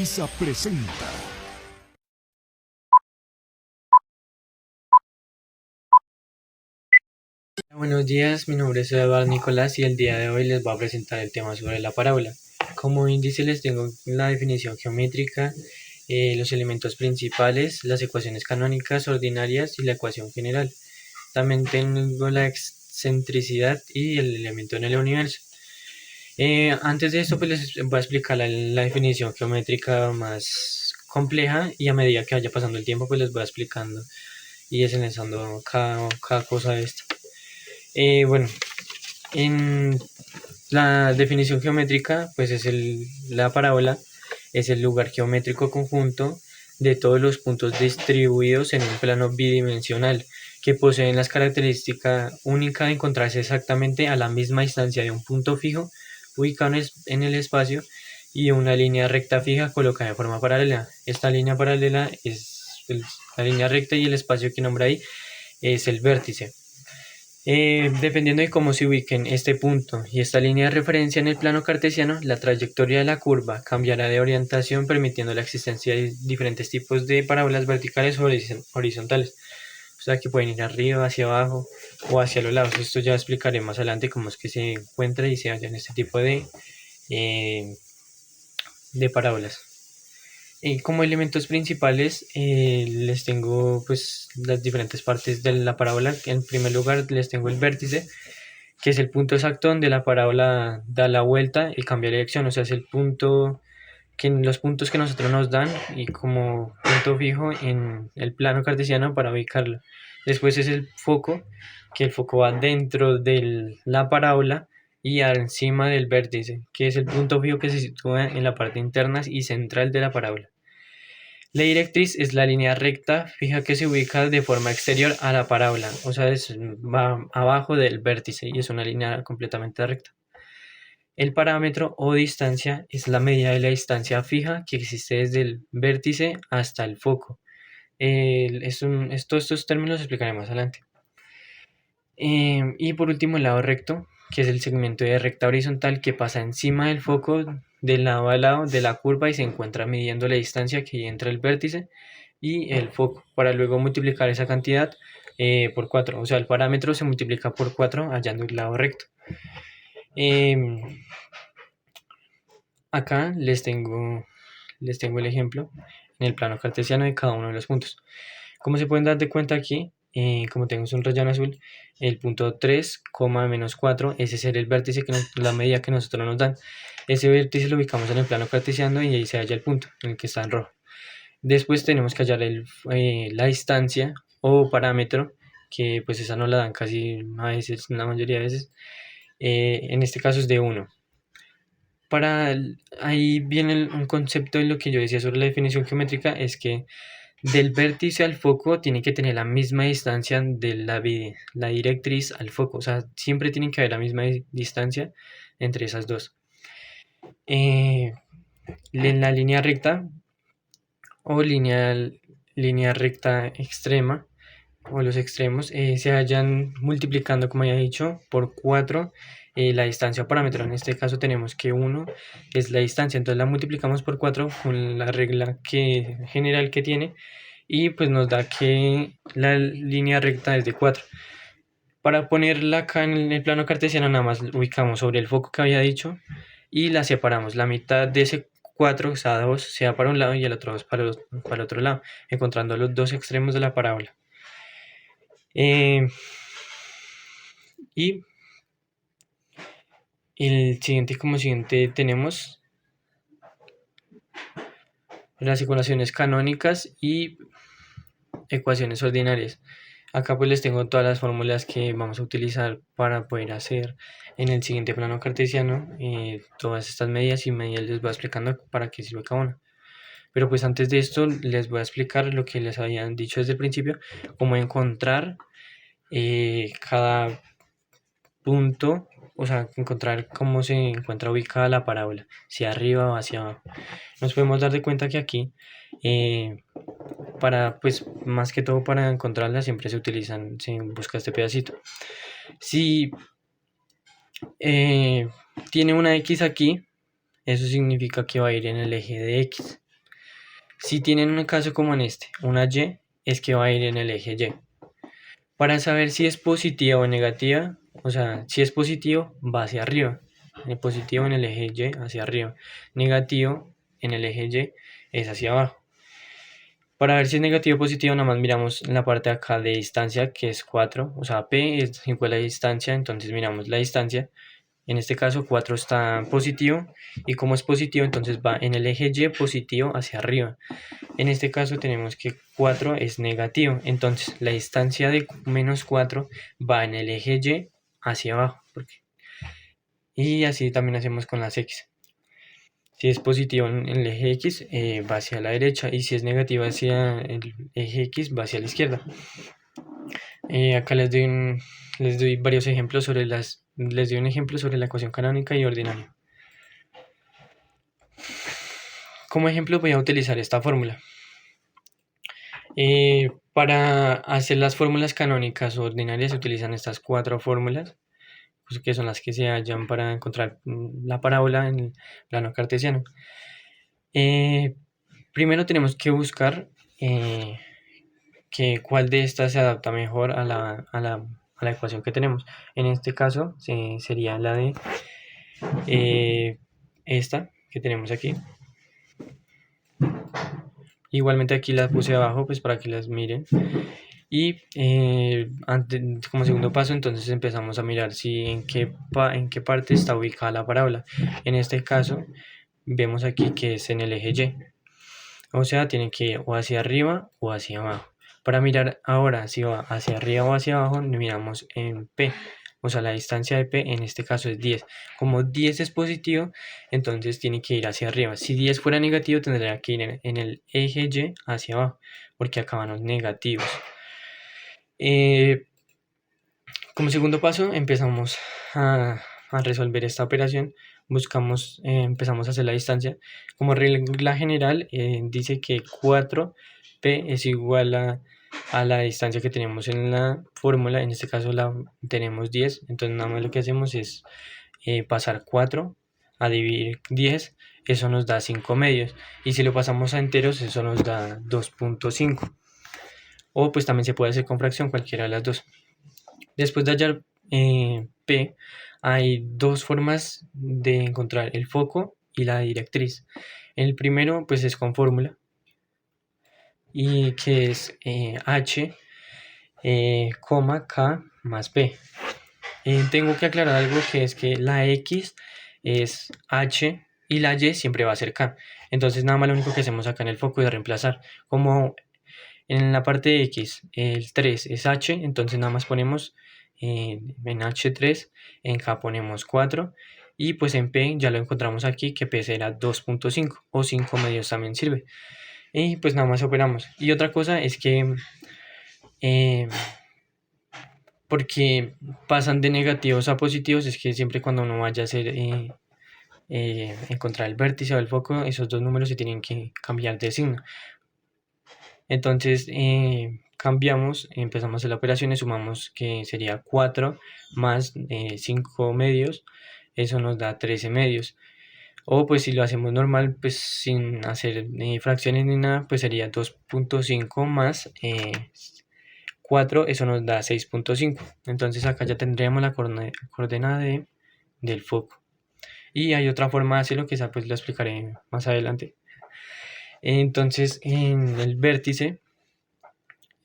Televisa presenta. Buenos días, mi nombre es Eduardo Nicolás y el día de hoy les voy a presentar el tema sobre la parábola. Como índice les tengo la definición geométrica, los elementos principales, las ecuaciones canónicas ordinarias y la ecuación general. También tengo la excentricidad y el elemento en el universo. Antes de esto pues les voy a explicar la definición geométrica más compleja y a medida que vaya pasando el tiempo pues les voy explicando y desenlazando cada cosa de esto. Bueno, en la definición geométrica, pues la parábola es el lugar geométrico conjunto de todos los puntos distribuidos en un plano bidimensional que poseen las características únicas de encontrarse exactamente a la misma distancia de un punto fijo ubicado en el espacio y una línea recta fija colocada de forma paralela. Esta línea paralela es la línea recta y el espacio que nombra ahí es el vértice. Dependiendo de cómo se ubiquen este punto y esta línea de referencia en el plano cartesiano, la trayectoria de la curva cambiará de orientación, permitiendo la existencia de diferentes tipos de parábolas verticales o horizontales. O sea que pueden ir arriba, hacia abajo o hacia los lados. Esto ya explicaré más adelante cómo es que se encuentra y se hallan este tipo eh, de parábolas. Como elementos principales les tengo pues las diferentes partes de la parábola. En primer lugar les tengo el vértice, que es el punto exacto donde la parábola da la vuelta y cambia de dirección. O sea, es el punto los puntos que nosotros nos dan y como punto fijo en el plano cartesiano para ubicarlo. Después es el foco, que el foco va dentro de la parábola y encima del vértice, que es el punto fijo que se sitúa en la parte interna y central de la parábola. La directriz es la línea recta fija que se ubica de forma exterior a la parábola, o sea, va abajo del vértice y es una línea completamente recta. El parámetro o distancia es la medida de la distancia fija que existe desde el vértice hasta el foco. Todos estos términos los explicaré más adelante. Y por último, el lado recto, que es el segmento de recta horizontal que pasa encima del foco de lado a lado de la curva y se encuentra midiendo la distancia que hay entre el vértice y el foco, para luego multiplicar esa cantidad por 4. O sea, el parámetro se multiplica por 4 hallando el lado recto. Acá les tengo el ejemplo en el plano cartesiano de cada uno de los puntos. Como se pueden dar de cuenta aquí, como tenemos un rayón azul, el punto 3, menos 4, ese será el vértice, la medida que nosotros nos dan. Ese vértice lo ubicamos en el plano cartesiano y ahí se halla el punto, en el que está en rojo. Después tenemos que hallar la distancia o parámetro, que pues esa no la dan casi a veces, la mayoría de veces. En este caso es de 1. Ahí viene un concepto de lo que yo decía sobre la definición geométrica, es que del vértice al foco tiene que tener la misma distancia de la directriz al foco, o sea, siempre tienen que haber la misma distancia entre esas dos. En la línea recta o línea recta extrema o los extremos se hallan multiplicando, como ya he dicho, por 4 la distancia o parámetro. En este caso tenemos que 1 es la distancia, entonces la multiplicamos por 4 con la regla general que tiene y pues nos da que la línea recta es de 4. Para ponerla acá en el plano cartesiano nada más ubicamos sobre el foco que había dicho y la separamos. La mitad de ese 4, o sea, 2, sea para un lado y el otro 2 para el otro lado, encontrando los dos extremos de la parábola. Y como siguiente tenemos las ecuaciones canónicas y ecuaciones ordinarias. Acá pues les tengo todas las fórmulas que vamos a utilizar para poder hacer en el siguiente plano cartesiano todas estas medidas, y medidas les voy explicando para qué sirve cada una. Pero pues antes de esto les voy a explicar lo que les habían dicho desde el principio, cómo encontrar cada punto, o sea, encontrar cómo se encuentra ubicada la parábola, si arriba o hacia abajo. Nos podemos dar de cuenta que aquí, pues más que todo para encontrarla, siempre se busca este pedacito. Si tiene una X aquí, eso significa que va a ir en el eje de X. Si tienen un caso como en este, una Y, es que va a ir en el eje Y. Para saber si es positiva o negativa, o sea, si es positivo, va hacia arriba. Positivo en el eje Y, hacia arriba. Negativo en el eje Y, es hacia abajo. Para ver si es negativo o positivo, nada más miramos en la parte de acá de distancia, que es 4. O sea, P es igual a distancia, entonces miramos la distancia. En este caso 4 está positivo, y como es positivo, entonces va en el eje Y positivo hacia arriba. En este caso tenemos que 4 es negativo, entonces la distancia de menos 4 va en el eje Y hacia abajo. Y así también hacemos con las X. Si es positivo en el eje X, va hacia la derecha, y si es negativo hacia el eje X, va hacia la izquierda. Acá les doy varios ejemplos sobre les doy un ejemplo sobre la ecuación canónica y ordinaria. Como ejemplo voy a utilizar esta fórmula. Para hacer las fórmulas canónicas o ordinarias se utilizan estas 4 fórmulas, pues, que son las que se hallan para encontrar la parábola en el plano cartesiano. Primero tenemos que buscar cuál de estas se adapta mejor a la ecuación que tenemos. En este caso sería la de esta que tenemos aquí. Igualmente aquí las puse abajo pues para que las miren. Y como segundo paso, entonces empezamos a mirar si en qué parte está ubicada la parábola. En este caso vemos aquí que es en el eje Y, o sea tiene que ir o hacia arriba o hacia abajo. Para mirar ahora si va hacia arriba o hacia abajo, miramos en P, o sea la distancia de P en este caso es 10. Como 10 es positivo, entonces tiene que ir hacia arriba. Si 10 fuera negativo, tendría que ir en el eje Y hacia abajo, porque acá van los negativos. Como segundo paso empezamos a resolver esta operación. Empezamos a hacer la distancia. Como regla general, dice que 4p es igual a la distancia que tenemos en la fórmula. En este caso tenemos 10, entonces nada más lo que hacemos es pasar 4 a dividir 10, eso nos da 5 medios, y si lo pasamos a enteros, eso nos da 2.5. O pues también se puede hacer con fracción, cualquiera de las dos. Después de hallar P, hay dos formas de encontrar el foco y la directriz. El primero pues es con fórmula, y que es H, K más P. Tengo que aclarar algo, que es que la X es H y la Y siempre va a ser K. Entonces nada más lo único que hacemos acá en el foco es reemplazar. Como en la parte de X el 3 es H, entonces nada más ponemos en H3, en K ponemos 4, y pues en P ya lo encontramos aquí, que P será 2.5 o 5 medios también sirve. Y pues nada más operamos. Y otra cosa es que porque pasan de negativos a positivos, es que siempre cuando uno vaya a hacer encontrar el vértice o el foco, esos dos números se tienen que cambiar de signo. Entonces cambiamos, empezamos a hacer la operación y sumamos, que sería 4 más 5 medios, eso nos da 13 medios. O pues si lo hacemos normal, pues sin hacer fracciones ni nada, pues sería 2.5 más 4, eso nos da 6.5. Entonces acá ya tendríamos la coordenada del foco. Y hay otra forma de hacerlo, que esa pues lo explicaré más adelante. Entonces en el vértice,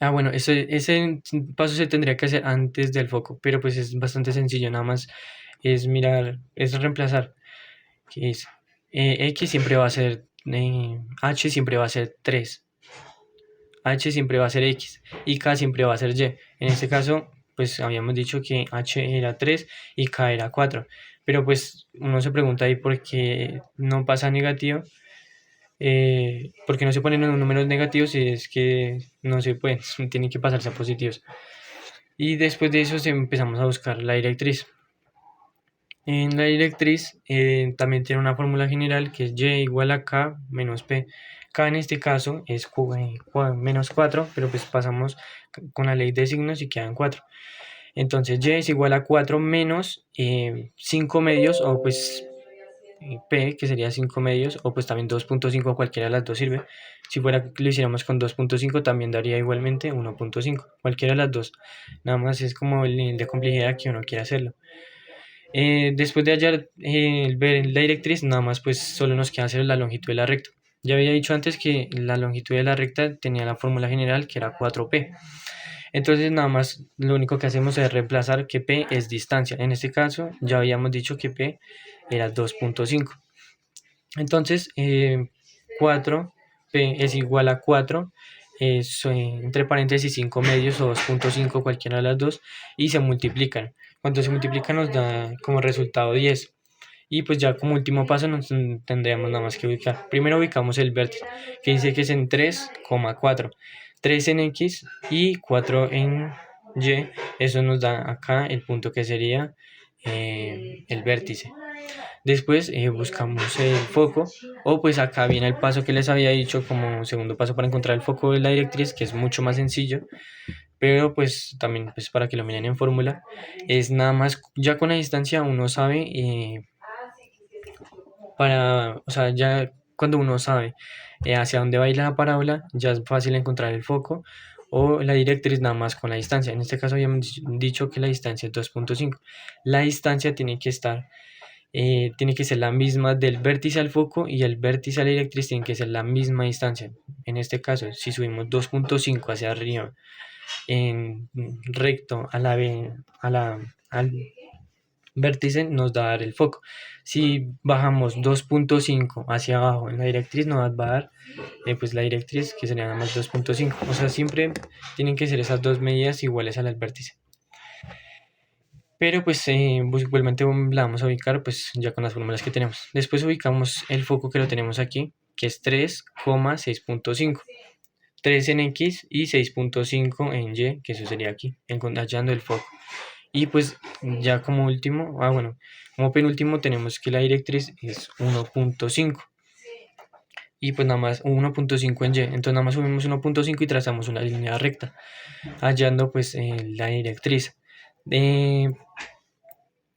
bueno, ese paso se tendría que hacer antes del foco, pero pues es bastante sencillo, nada más es mirar, es reemplazar, que es X siempre va a ser, H siempre va a ser 3, H siempre va a ser X, y K siempre va a ser Y. En este caso, pues habíamos dicho que H era 3 y K era 4, pero pues uno se pregunta ahí por qué no pasa negativo. Porque no se ponen los números negativos, y es que no se pueden, tienen que pasarse a positivos. Y después de eso empezamos a buscar la directriz. En la directriz también tiene una fórmula general, que es Y igual a K menos P. K en este caso es menos 4, pero pues pasamos con la ley de signos y quedan 4. Entonces Y es igual a 4 menos 5 medios, o pues P, que sería 5 medios, o pues también 2.5, cualquiera de las dos sirve, Si fuera que lo hiciéramos con 2.5 también daría igualmente 1.5, cualquiera de las dos. Nada más es como el nivel de complejidad que uno quiere hacerlo. Después de hallar ver la directriz, nada más pues solo nos queda hacer la longitud de la recta. Ya había dicho antes que la longitud de la recta tenía la fórmula general que era 4p. Entonces nada más lo único que hacemos es reemplazar que p es distancia. En este caso ya habíamos dicho que p era 2.5. Entonces 4p es igual a 4, entre paréntesis 5 medios o 2.5, cualquiera de las dos, y se multiplican. Cuando se multiplican nos da como resultado 10. Y pues ya como último paso nos tendríamos nada más que ubicar. Primero ubicamos el vértice, que dice que es en 3,4. 3 en X y 4 en Y. Eso nos da acá el punto que sería el vértice. Después buscamos el foco, o pues acá viene el paso que les había dicho como segundo paso para encontrar el foco de la directriz, que es mucho más sencillo, pero pues también pues para que lo miren en fórmula, es nada más ya con la distancia uno sabe, o sea, ya cuando uno sabe hacia dónde va a ir la parábola, ya es fácil encontrar el foco o la directriz nada más con la distancia. En este caso habíamos dicho que la distancia es 2.5. La distancia tiene que ser la misma del vértice al foco, y el vértice a la directriz tiene que ser la misma distancia. En este caso, si subimos 2.5 hacia arriba en recto al vértice, nos va a dar el foco. Si bajamos 2.5 hacia abajo en la directriz, nos va a dar pues la directriz, que sería nada más 2.5. O sea, siempre tienen que ser esas dos medidas iguales al vértice. Pero pues igualmente la vamos a ubicar pues ya con las fórmulas que tenemos. Después ubicamos el foco, que lo tenemos aquí, que es 3,6.5. 3 en X y 6.5 en Y, que eso sería aquí, hallando el foco. Y pues ya como último, bueno, como penúltimo tenemos que la directriz es 1.5. Y pues nada más 1.5 en Y. Entonces nada más subimos 1.5 y trazamos una línea recta, hallando pues la directriz.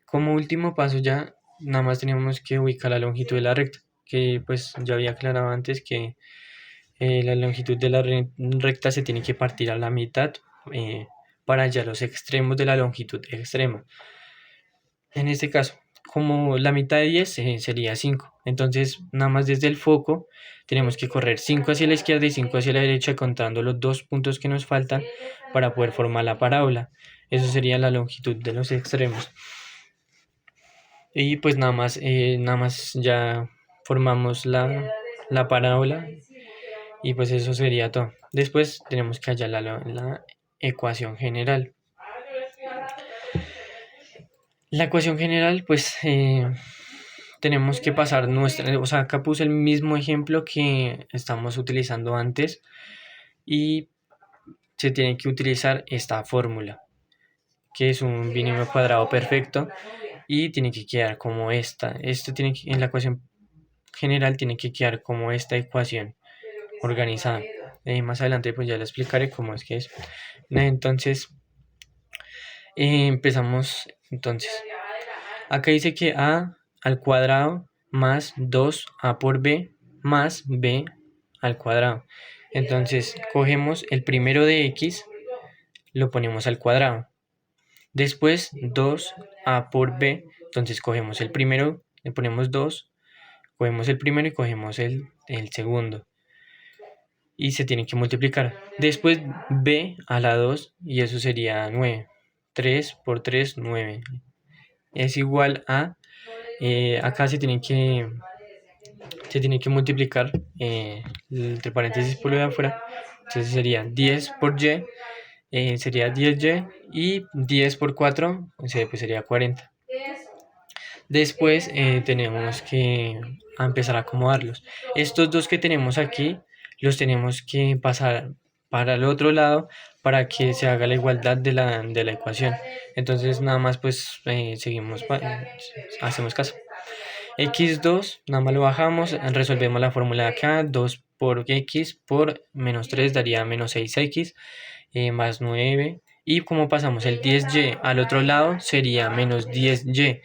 Como último paso ya nada más teníamos que ubicar la longitud de la recta, que pues ya había aclarado antes que la longitud de la recta se tiene que partir a la mitad para hallar los extremos de la longitud extrema. En este caso, como la mitad de 10 sería 5, entonces nada más desde el foco tenemos que correr 5 hacia la izquierda y 5 hacia la derecha, contando los dos puntos que nos faltan para poder formar la parábola. Eso sería la longitud de los extremos. Y pues nada más ya formamos la parábola, y pues eso sería todo. Después tenemos que hallar la ecuación general. La ecuación general, pues tenemos que pasar o sea, acá puse el mismo ejemplo que estamos utilizando antes, y se tiene que utilizar esta fórmula, que es un binomio cuadrado perfecto, y tiene que quedar como esta. En la ecuación general tiene que quedar como esta ecuación organizada. Más adelante pues ya le explicaré cómo es que es. Entonces empezamos. Entonces acá dice que a al cuadrado más 2a por b más b al cuadrado. Entonces cogemos el primero de x, lo ponemos al cuadrado. Después 2a por b, entonces cogemos el primero, le ponemos 2, cogemos el primero y cogemos el segundo, y se tiene que multiplicar. Después b a la 2, y eso sería 9. 3 por 3, 9. Es igual a, acá se tiene que multiplicar entre paréntesis por lo de afuera. Entonces sería 10 por y, sería 10y, y 10 por 4 pues sería 40. Después tenemos que empezar a acomodarlos. Estos dos que tenemos aquí los tenemos que pasar para el otro lado para que se haga la igualdad de la ecuación. Entonces nada más pues hacemos caso. x2 nada más lo bajamos, resolvemos la fórmula de acá. 2 por x por menos 3 daría menos 6x más 9. Y como pasamos el 10y al otro lado sería menos 10y.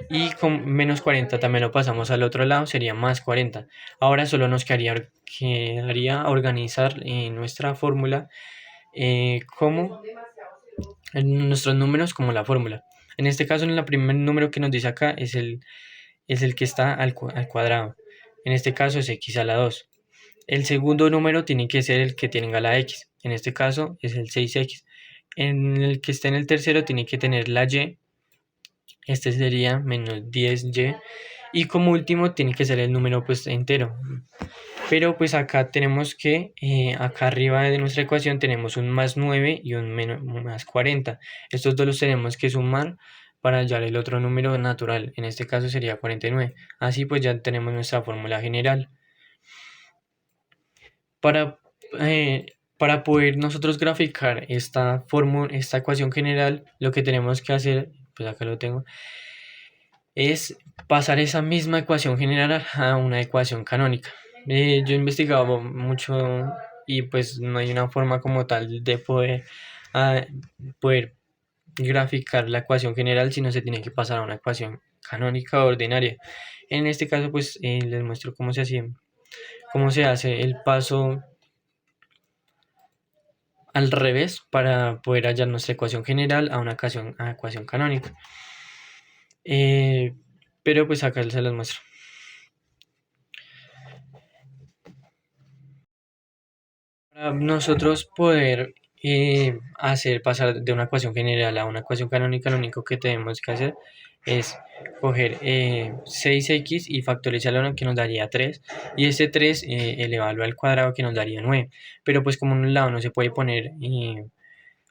y con menos 40 también lo pasamos al otro lado, sería más 40. Ahora solo nos quedaría organizar nuestra fórmula como en nuestros números como la fórmula. En este caso, en el primer número que nos dice acá es el que está al cuadrado. En este caso es x a la 2. El segundo número tiene que ser el que tenga la x. En este caso es el 6x. En el que esté en el tercero tiene que tener la y. Este sería menos 10y. Y como último tiene que ser el número pues entero. Pero pues acá tenemos que, acá arriba de nuestra ecuación tenemos un más 9 y un más 40. Estos dos los tenemos que sumar para hallar el otro número natural. En este caso sería 49. Así pues ya tenemos nuestra fórmula general. Para, para poder nosotros graficar esta ecuación general, lo que tenemos que hacer, pues acá lo tengo, es pasar esa misma ecuación general a una ecuación canónica. Yo he investigado mucho y pues no hay una forma como tal de poder graficar la ecuación general, sino se tiene que pasar a una ecuación canónica ordinaria. En este caso pues les muestro cómo se hace el paso al revés para poder hallar nuestra ecuación general a una ecuación canónica. Pero pues acá se los muestro. Para nosotros poder hacer pasar de una ecuación general a una ecuación canónica, lo único que tenemos que hacer es coger 6x y factorizarlo, que nos daría 3, y este 3 elevarlo al cuadrado, que nos daría 9. Pero pues como en un lado no se puede poner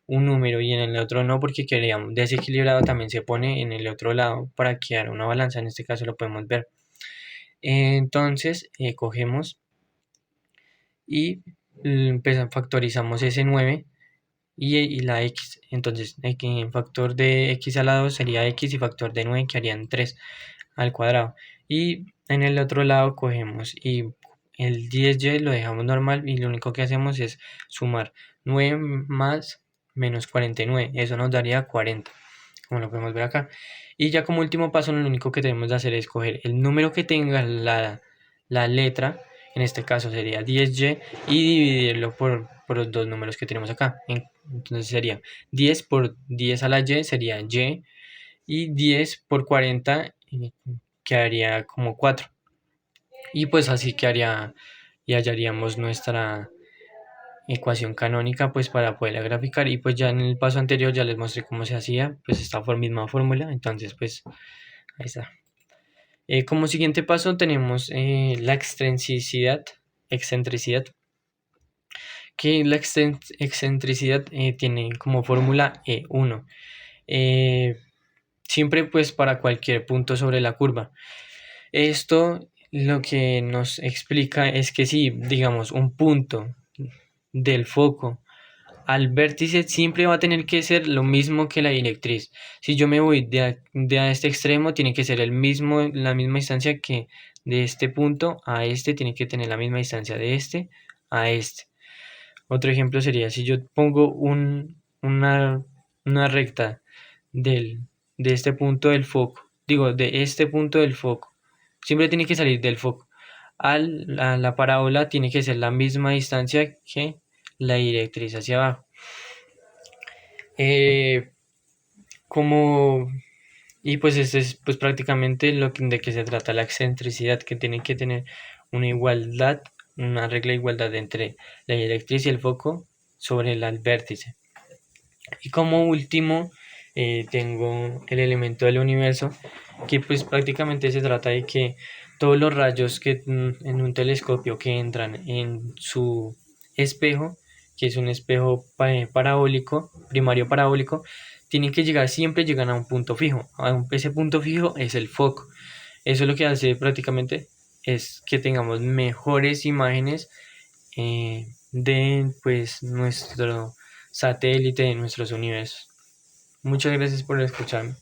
un número y en el otro no, porque queríamos desequilibrado, también se pone en el otro lado para crear una balanza. En este caso lo podemos ver. Entonces cogemos y factorizamos ese 9 y la x. Entonces el factor de x al lado sería x y factor de 9 que harían 3 al cuadrado. Y en el otro lado cogemos y el 10y lo dejamos normal y lo único que hacemos es sumar 9 más menos 49. Eso nos daría 40, como lo podemos ver acá. Y ya como último paso, lo único que tenemos de hacer es coger el número que tenga la letra, en este caso sería 10y, y dividirlo por los dos números que tenemos acá. Entonces sería 10 por 10 a la y sería y 10 por 40 quedaría como 4. Y pues así quedaría y hallaríamos nuestra ecuación canónica pues para poderla graficar. Y pues ya en el paso anterior ya les mostré cómo se hacía pues esta misma fórmula. Entonces pues ahí está. Como siguiente paso tenemos la excentricidad, que la excentricidad tiene como fórmula E1. Siempre pues para cualquier punto sobre la curva. Esto lo que nos explica es que si digamos un punto del foco al vértice siempre va a tener que ser lo mismo que la directriz. Si yo me voy de este extremo, tiene que ser la misma distancia que de este punto a este, tiene que tener la misma distancia de este a este. Otro ejemplo sería si yo pongo una recta de este punto del foco, digo, de este punto del foco, siempre tiene que salir del foco. La parábola tiene que ser la misma distancia que la directriz hacia abajo. Y pues este es pues prácticamente de que se trata la excentricidad, que tiene que tener una regla de igualdad entre la directriz y el foco sobre el vértice. Y como último tengo el elemento del universo, que pues prácticamente se trata de que todos los rayos que en un telescopio que entran en su espejo, que es un espejo primario parabólico, siempre llegan a un punto fijo. Ese punto fijo es el foco. Eso lo que hace prácticamente es que tengamos mejores imágenes de pues nuestro satélite, de nuestros universos. Muchas gracias por escucharme.